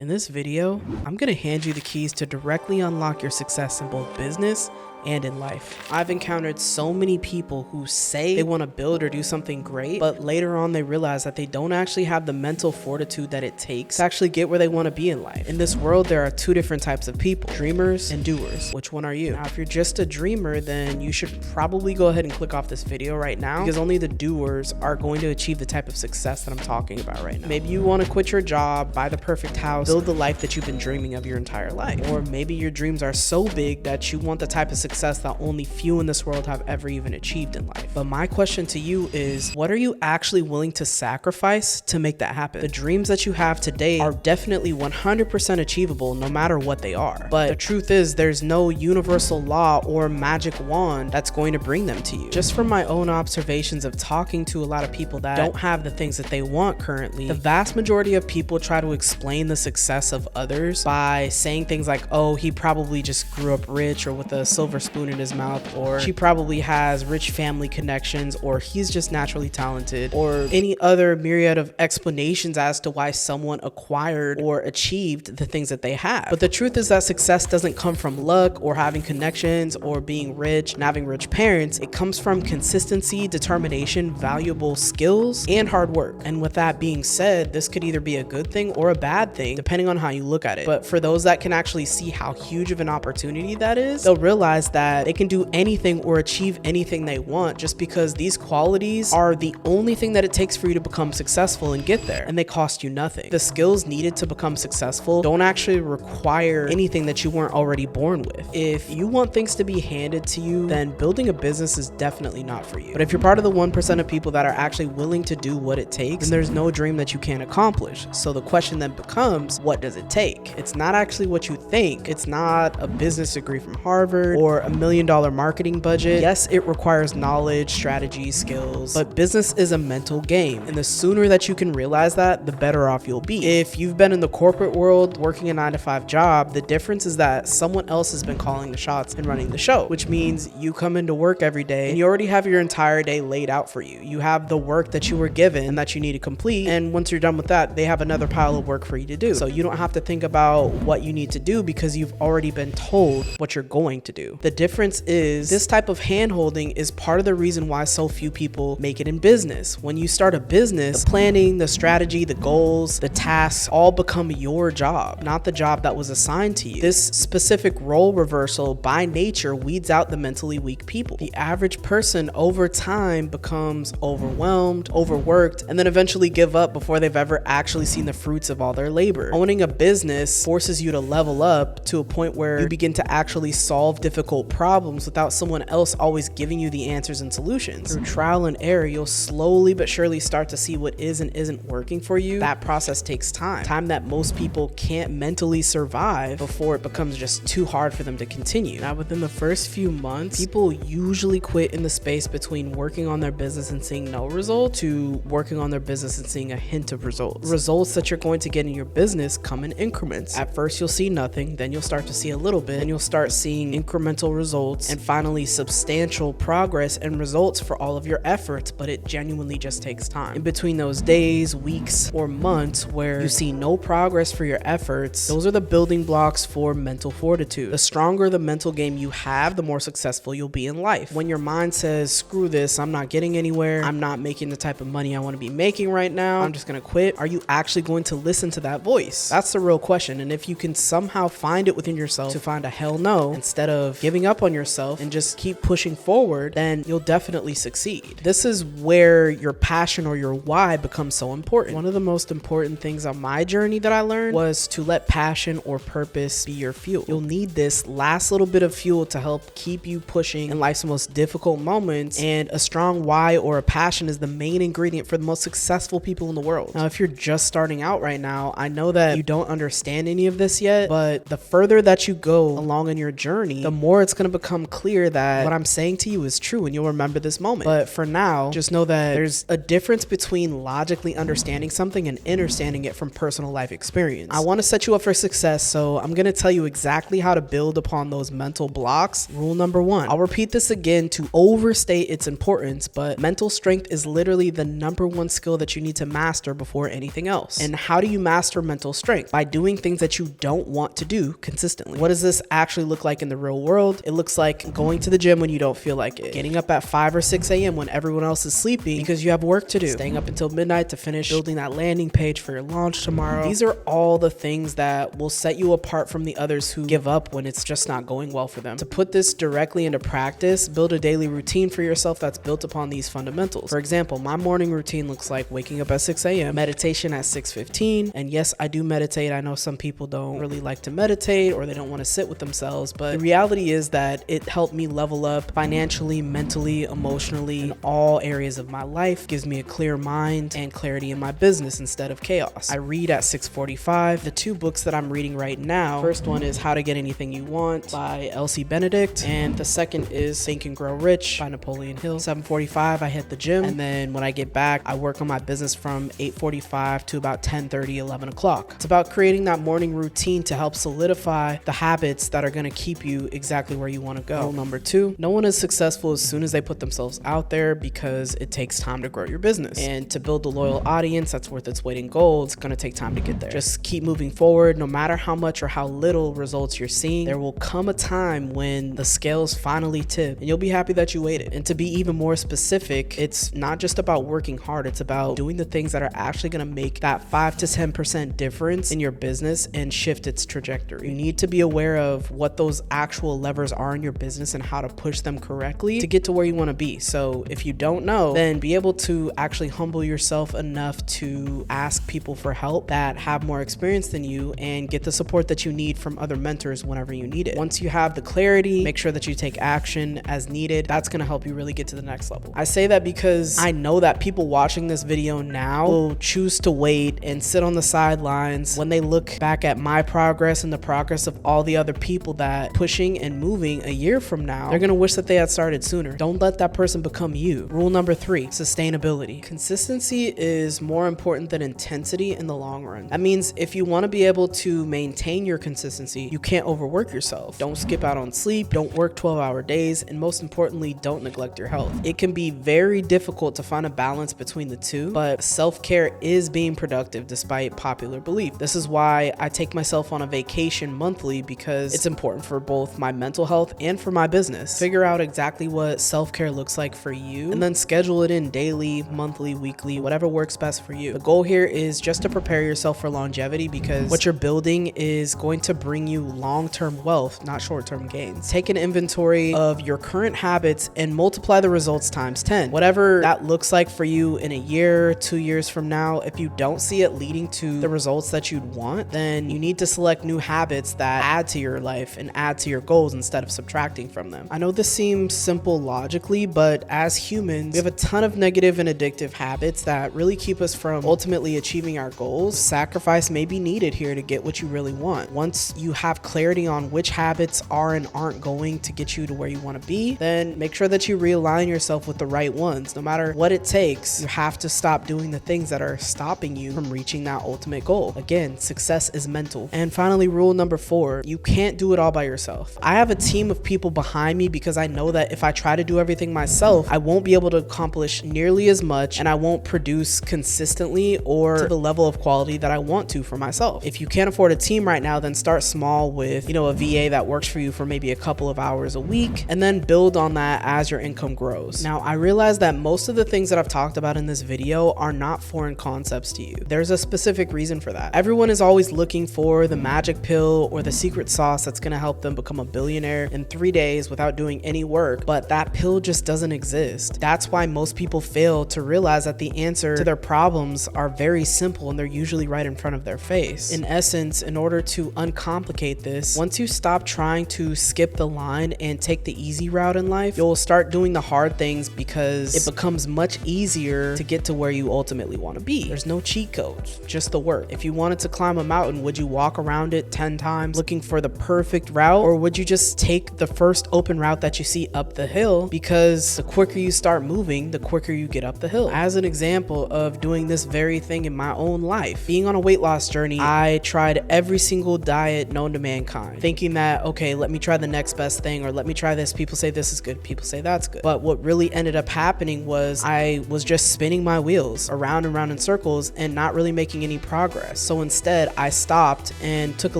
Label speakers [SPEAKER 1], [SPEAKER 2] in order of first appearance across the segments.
[SPEAKER 1] In this video, I'm going to hand you the keys to directly unlock your success in both business and in life. I've encountered so many people who say they want to build or do something great, but later on they realize that they don't actually have the mental fortitude that it takes to actually get where they want to be in life. In this world, there are two different types of people, dreamers and doers. Which one are you? Now, if you're just a dreamer, then you should probably go ahead and click off this video right now, because only the doers are going to achieve the type of success that I'm talking about right now. Maybe you want to quit your job, buy the perfect house, build the life that you've been dreaming of your entire life. Or maybe your dreams are so big that you want the type of success that only few in this world have ever even achieved in life. But my question to you is, what are you actually willing to sacrifice to make that happen? The dreams that you have today are definitely 100% achievable no matter what they are. But the truth is, there's no universal law or magic wand that's going to bring them to you. Just from my own observations of talking to a lot of people that don't have the things that they want currently, the vast majority of people try to explain the success of others by saying things like, oh, he probably just grew up rich or with a silver spoon in his mouth, or she probably has rich family connections, or he's just naturally talented, or any other myriad of explanations as to why someone acquired or achieved the things that they have. But the truth is that success doesn't come from luck or having connections or being rich and having rich parents. It comes from consistency, determination, valuable skills, and hard work. And with that being said, this could either be a good thing or a bad thing, depending on how you look at it. But for those that can actually see how huge of an opportunity that is, they'll realize that they can do anything or achieve anything they want, just because these qualities are the only thing that it takes for you to become successful and get there, and they cost you nothing. The skills needed to become successful don't actually require anything that you weren't already born with. If you want things to be handed to you, then building a business is definitely not for you. But if you're part of the 1% of people that are actually willing to do what it takes, then there's no dream that you can't accomplish. So the question then becomes, what does it take? It's not actually what you think. It's not a business degree from Harvard or $1 million marketing budget. Yes, it requires knowledge, strategy, skills, but business is a mental game. And the sooner that you can realize that, the better off you'll be. If you've been in the corporate world working a 9-to-5 job, the difference is that someone else has been calling the shots and running the show, which means you come into work every day and you already have your entire day laid out for you. You have the work that you were given and that you need to complete. And once you're done with that, they have another pile of work for you to do. So you don't have to think about what you need to do because you've already been told what you're going to do. The difference is this type of hand-holding is part of the reason why so few people make it in business. When you start a business, the planning, the strategy, the goals, the tasks all become your job, not the job that was assigned to you. This specific role reversal by nature weeds out the mentally weak people. The average person over time becomes overwhelmed, overworked, and then eventually give up before they've ever actually seen the fruits of all their labor. Owning a business forces you to level up to a point where you begin to actually solve difficult problems without someone else always giving you the answers and solutions. Through trial and error, you'll slowly but surely start to see what is and isn't working for you. That process takes time that most people can't mentally survive before it becomes just too hard for them to continue. Now, within the first few months, people usually quit in the space between working on their business and seeing no result to working on their business and seeing a hint of results. Results that you're going to get in your business come in increments. At first, you'll see nothing, then you'll start to see a little bit, and you'll start seeing incremental results, and finally substantial progress and results for all of your efforts, but it genuinely just takes time. In between those days, weeks, or months where you see no progress for your efforts, those are the building blocks for mental fortitude. The stronger the mental game you have, the more successful you'll be in life. When your mind says, screw this, I'm not getting anywhere, I'm not making the type of money I want to be making right now, I'm just gonna quit, are you actually going to listen to that voice? That's the real question. And if you can somehow find it within yourself to find a hell no, instead of giving up on yourself and just keep pushing forward, then you'll definitely succeed. This is where your passion or your why becomes so important. One of the most important things on my journey that I learned was to let passion or purpose be your fuel. You'll need this last little bit of fuel to help keep you pushing in life's most difficult moments, and a strong why or a passion is the main ingredient for the most successful people in the world. Now, if you're just starting out right now, I know that you don't understand any of this yet, but the further that you go along in your journey, the more more it's going to become clear that what I'm saying to you is true and you'll remember this moment. But for now, just know that there's a difference between logically understanding something and understanding it from personal life experience. I want to set you up for success, so I'm going to tell you exactly how to build upon those mental blocks. Rule number 1. I'll repeat this again to overstate its importance, but mental strength is literally the number 1 skill that you need to master before anything else. And how do you master mental strength? By doing things that you don't want to do consistently. What does this actually look like in the real world? It looks like going to the gym when you don't feel like it, getting up at 5 or 6 a.m. when everyone else is sleeping because you have work to do, staying up until midnight to finish building that landing page for your launch tomorrow. These are all the things that will set you apart from the others who give up when it's just not going well for them. To put this directly into practice, build a daily routine for yourself that's built upon these fundamentals. For example, my morning routine looks like waking up at 6 a.m., meditation at 6:15, and yes, I do meditate. I know some people don't really like to meditate or they don't want to sit with themselves, but the reality is that it helped me level up financially, mentally, emotionally, in all areas of my life. Gives me a clear mind and clarity in my business instead of chaos. I read at 6:45. The 2 books that I'm reading right now, first one is How to Get Anything You Want by Elsie Benedict, and the second is Think and Grow Rich by Napoleon Hill. 7:45, I hit the gym, and then when I get back, I work on my business from 8:45 to about 10:30, 11 o'clock. It's about creating that morning routine to help solidify the habits that are going to keep you exactly where you want to go. Rule number 2, no one is successful as soon as they put themselves out there because it takes time to grow your business. And to build a loyal audience that's worth its weight in gold, it's going to take time to get there. Just keep moving forward. No matter how much or how little results you're seeing, there will come a time when the scales finally tip and you'll be happy that you waited. And to be even more specific, it's not just about working hard, it's about doing the things that are actually going to make that 5 to 10% difference in your business and shift its trajectory. You need to be aware of what those actual levers are in your business and how to push them correctly to get to where you want to be. So if you don't know, then be able to actually humble yourself enough to ask people for help that have more experience than you and get the support that you need from other mentors whenever you need it. Once you have the clarity, make sure that you take action as needed. That's going to help you really get to the next level. I say that because I know that people watching this video now will choose to wait and sit on the sidelines when they look back at my progress and the progress of all the other people that pushing and moving a year from now. They're going to wish that they had started sooner. Don't let that person become you. Rule number 3, sustainability. Consistency is more important than intensity in the long run. That means if you want to be able to maintain your consistency, you can't overwork yourself. Don't skip out on sleep, don't work 12-hour days, and most importantly, don't neglect your health. It can be very difficult to find a balance between the two, but self-care is being productive despite popular belief. This is why I take myself on a vacation monthly, because it's important for both my mental health and for my business. Figure out exactly what self-care looks like for you and then schedule it in daily, monthly, weekly, whatever works best for you. The goal here is just to prepare yourself for longevity, because what you're building is going to bring you long-term wealth, not short-term gains. Take an inventory of your current habits and multiply the results times 10. Whatever that looks like for you in a year, 2 years from now, if you don't see it leading to the results that you'd want, then you need to select new habits that add to your life and add to your goals instead of subtracting from them. I know this seems simple logically, but as humans, we have a ton of negative and addictive habits that really keep us from ultimately achieving our goals. Sacrifice may be needed here to get what you really want. Once you have clarity on which habits are and aren't going to get you to where you want to be, then make sure that you realign yourself with the right ones. No matter what it takes, you have to stop doing the things that are stopping you from reaching that ultimate goal. Again, success is mental. And finally, rule number 4, you can't do it all by yourself. I have a team of people behind me because I know that if I try to do everything myself, I won't be able to accomplish nearly as much and I won't produce consistently or to the level of quality that I want to for myself. If you can't afford a team right now, then start small with, a VA that works for you for maybe a couple of hours a week, and then build on that as your income grows. Now, I realize that most of the things that I've talked about in this video are not foreign concepts to you. There's a specific reason for that. Everyone is always looking for the magic pill or the secret sauce that's going to help them become a billionaire in 3 days without doing any work, but that pill just doesn't exist. That's why most people fail to realize that the answer to their problems are very simple and they're usually right in front of their face. In essence, in order to uncomplicate this, once you stop trying to skip the line and take the easy route in life, you'll start doing the hard things because it becomes much easier to get to where you ultimately want to be. There's no cheat codes, just the work. If you wanted to climb a mountain, would you walk around it 10 times looking for the perfect route, or would you just always take the first open route that you see up the hill, because the quicker you start moving, the quicker you get up the hill. As an example of doing this very thing in my own life, being on a weight loss journey, I tried every single diet known to mankind, thinking that, okay, let me try the next best thing, or let me try this. People say this is good, people say that's good. But what really ended up happening was I was just spinning my wheels around and around in circles and not really making any progress. So instead, I stopped and took a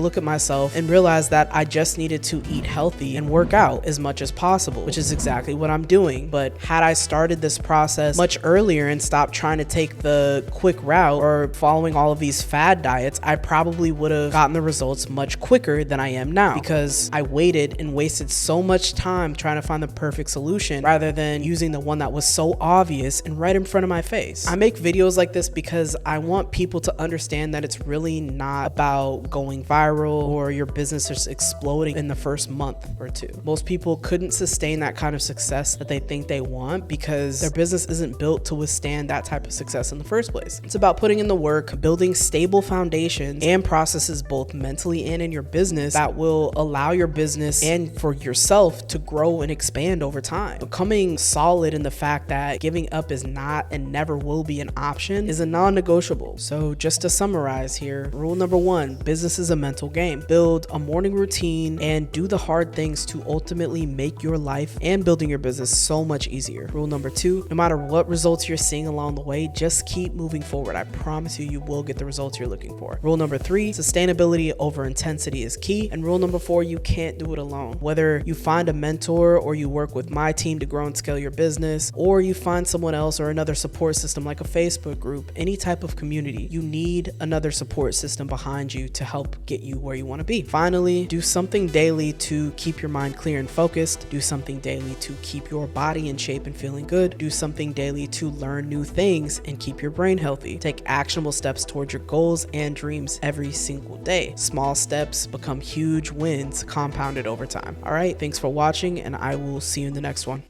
[SPEAKER 1] look at myself and realized that I just needed to eat healthy and work out as much as possible, which is exactly what I'm doing. But had I started this process much earlier and stopped trying to take the quick route or following all of these fad diets, I probably would have gotten the results much quicker than I am now, because I waited and wasted so much time trying to find the perfect solution rather than using the one that was so obvious and right in front of my face. I make videos like this because I want people to understand that it's really not about going viral or your business just exploding in the first month or two. Most people couldn't sustain that kind of success that they think they want because their business isn't built to withstand that type of success in the first place. It's about putting in the work, building stable foundations and processes both mentally and in your business that will allow your business and for yourself to grow and expand over time. Becoming solid in the fact that giving up is not and never will be an option is a non-negotiable. So just to summarize here, rule number 1, business is a mental game. Build a morning routine and do the hard things to ultimately make your life and building your business so much easier. Rule number 2, no matter what results you're seeing along the way, just keep moving forward. I promise you, you will get the results you're looking for. Rule number 3, sustainability over intensity is key. And rule number 4, you can't do it alone. Whether you find a mentor or you work with my team to grow and scale your business, or you find someone else or another support system like a Facebook group, any type of community, you need another support system behind you to help get you where you want to be. Finally, do something daily to keep your mind clear and focused. Do something daily to keep your body in shape and feeling good. Do something daily to learn new things and keep your brain healthy. Take actionable steps towards your goals and dreams every single day. Small steps become huge wins compounded over time. All right, thanks for watching, and I will see you in the next one.